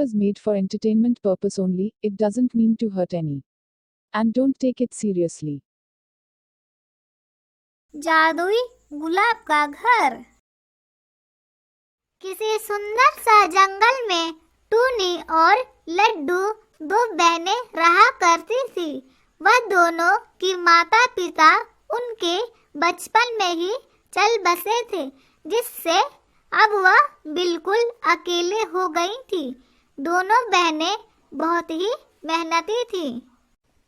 is made for entertainment purpose only, it doesn't mean to hurt any. And don't take it seriously. जादुई गुलाब का घर। किसी सुंदर सा जंगल में टूनी और लड्डू दो बहनें रहा करती थी। वह दोनों की माता पिता उनके बचपन में ही चल बसे थे, जिससे अब वह बिल्कुल अकेले हो गई थी। दोनों बहनें बहुत ही मेहनती थी।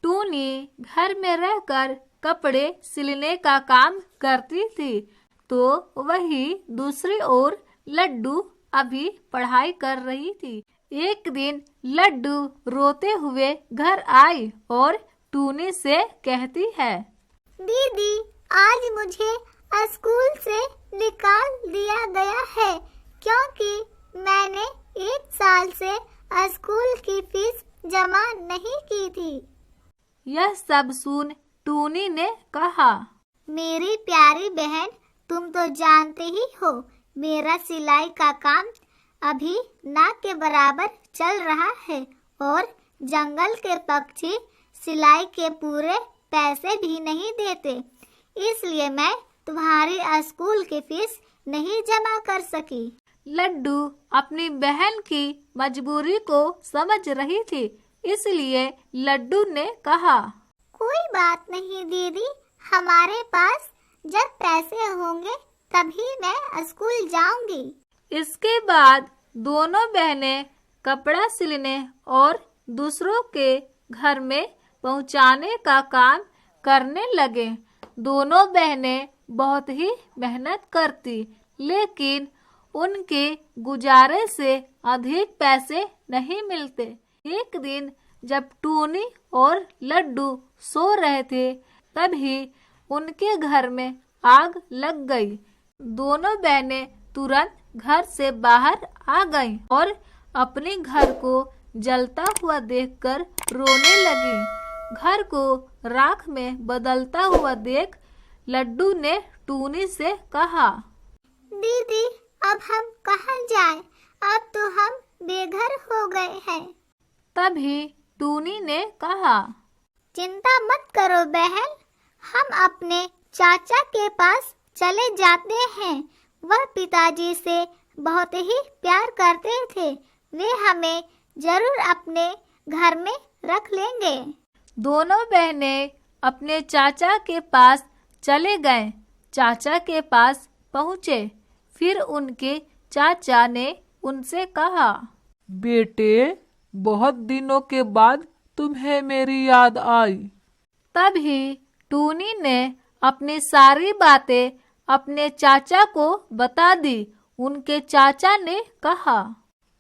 टूनी घर में रहकर कपड़े सिलने का काम करती थी, तो वही दूसरी ओर लड्डू अभी पढ़ाई कर रही थी। एक दिन लड्डू रोते हुए घर आई और टूनी से कहती है, दीदी, आज मुझे स्कूल से निकाल दिया गया है क्योंकि मैंने 1 साल से स्कूल की फीस जमा नहीं की थी। यह सब सुन टूनी ने कहा, मेरी प्यारी बहन, तुम तो जानते ही हो मेरा सिलाई का काम अभी ना के बराबर चल रहा है और जंगल के पक्षी सिलाई के पूरे पैसे भी नहीं देते, इसलिए मैं तुम्हारी स्कूल की फीस नहीं जमा कर सकी। लड्डू अपनी बहन की मजबूरी को समझ रही थी, इसलिए लड्डू ने कहा, कोई बात नहीं दीदी, हमारे पास जब पैसे होंगे तभी मैं स्कूल जाऊंगी। इसके बाद दोनों बहनें कपड़ा सिलने और दूसरों के घर में पहुंचाने का काम करने लगे। दोनों बहनें बहुत ही मेहनत करती, लेकिन उनके गुजारे से अधिक पैसे नहीं मिलते। एक दिन जब टूनी और लड्डू सो रहे थे, तभी उनके घर में आग लग गई। दोनों बहनें तुरंत घर से बाहर आ गईं और अपने घर को जलता हुआ देखकर रोने लगी। घर को राख में बदलता हुआ देख लड्डू ने टूनी से कहा, दीदी, अब हम कहाँ जाएं? अब तो हम बेघर हो गए हैं। तभी टूनी ने कहा, चिंता मत करो बहन, हम अपने चाचा के पास चले जाते हैं। वह पिताजी से बहुत ही प्यार करते थे, वे हमें जरूर अपने घर में रख लेंगे। दोनों बहनें अपने चाचा के पास चले गए। चाचा के पास पहुँचे, फिर उनके चाचा ने उनसे कहा, बेटे, बहुत दिनों के बाद तुम्हें मेरी याद आई। तभी टूनी ने अपनी सारी बातें अपने चाचा को बता दी। उनके चाचा ने कहा,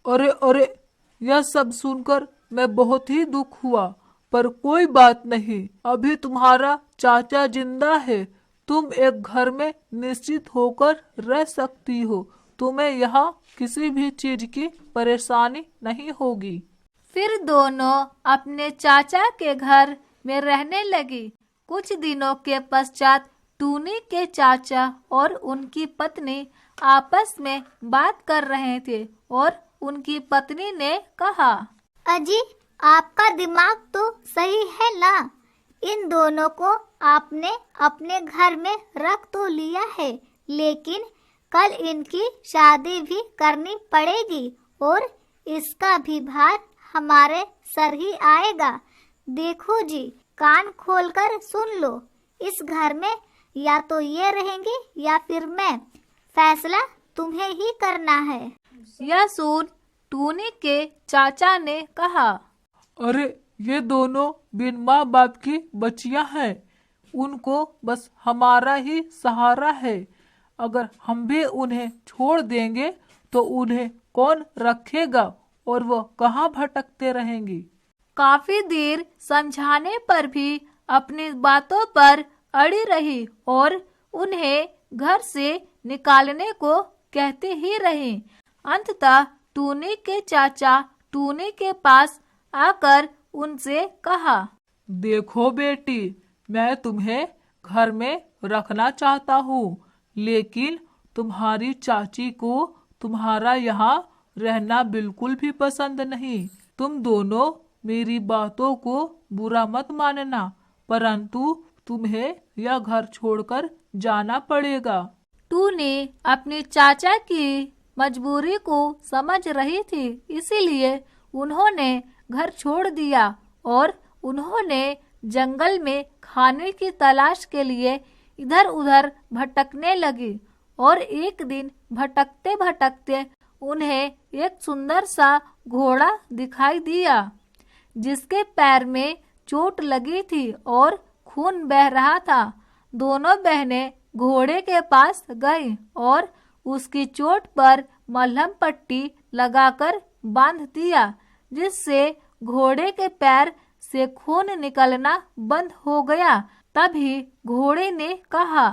अरे अरे, यह सब सुनकर मैं बहुत ही दुख हुआ, पर कोई बात नहीं, अभी तुम्हारा चाचा जिंदा है। तुम एक घर में निश्चित होकर रह सकती हो। तुम्हें यहाँ किसी भी चीज की परेशानी नहीं होगी। फिर दोनों अपने चाचा के घर में रहने लगी। कुछ दिनों के पश्चात टूनी के चाचा और उनकी पत्नी आपस में बात कर रहे थे और उनकी पत्नी ने कहा, अजी, आपका दिमाग तो सही है ना? इन दोनों को आपने अपने घर में रख तो लिया है, लेकिन कल इनकी शादी भी करनी पड़ेगी और इसका भी भार हमारे सर ही आएगा। देखो जी, कान खोलकर सुन लो, इस घर में या तो ये रहेंगे या फिर मैं, फैसला तुम्हें ही करना है। यह सुन टूनी के चाचा ने कहा, अरे, ये दोनों बिन माँ बाप की बच्चियां हैं, उनको बस हमारा ही सहारा है। अगर हम भी उन्हें छोड़ देंगे तो उन्हें कौन रखेगा और वो कहाँ भटकते रहेंगी। काफी देर समझाने पर भी अपनी बातों पर अड़ी रही और उन्हें घर से निकालने को कहते ही रही। अंततः टूनी के चाचा टूनी के पास आकर उनसे कहा, देखो बेटी, मैं तुम्हें घर में रखना चाहता हूँ, लेकिन तुम्हारी चाची को तुम्हारा यहाँ रहना बिल्कुल भी पसंद नहीं। तुम दोनों मेरी बातों को बुरा मत मानना, परंतु तुम्हें यह घर छोड़कर जाना पड़ेगा। टूनी अपने चाचा की मजबूरी को समझ रही थी, इसीलिए उन्होंने घर छोड़ दिया और उन्होंने जंगल में खाने की तलाश के लिए इधर उधर भटकने लगी। और एक दिन भटकते भटकते उन्हें एक सुंदर सा घोड़ा दिखाई दिया, जिसके पैर में चोट लगी थी और खून बह रहा था। दोनों बहनें घोड़े के पास गईं और उसकी चोट पर मलहम पट्टी लगाकर बांध दिया, जिससे घोड़े के पैर से खून निकलना बंद हो गया। तभी घोड़े ने कहा,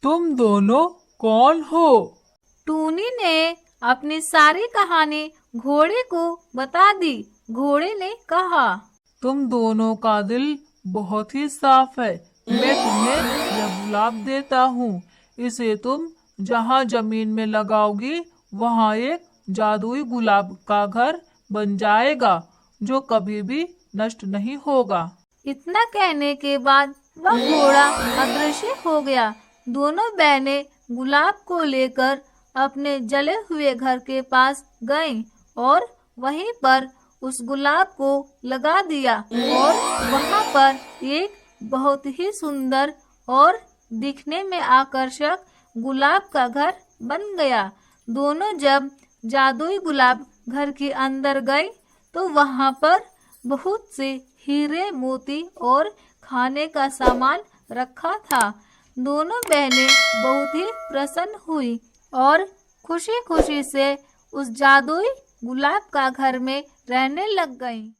तुम दोनों कौन हो? टूनी ने अपनी सारी कहानी घोड़े को बता दी। घोड़े ने कहा, तुम दोनों का दिल बहुत ही साफ है। मैं तुम्हें यह गुलाब देता हूँ। इसे तुम जहाँ जमीन में लगाओगी वहाँ एक जादुई गुलाब का घर बन जाएगा, जो कभी भी नष्ट नहीं होगा। इतना कहने के बाद वह घोड़ा अदृश्य हो गया। दोनों बहनें गुलाब को लेकर अपने जले हुए घर के पास गईं और वहीं पर उस गुलाब को लगा दिया और वहाँ पर एक बहुत ही सुंदर और दिखने में आकर्षक गुलाब का घर बन गया। दोनों जब जादुई गुलाब घर के अंदर गए तो वहाँ पर बहुत से हीरे मोती और खाने का सामान रखा था। दोनों बहनें बहुत ही प्रसन्न हुई और खुशी खुशी से उस जादुई गुलाब का घर में रहने लग गईं।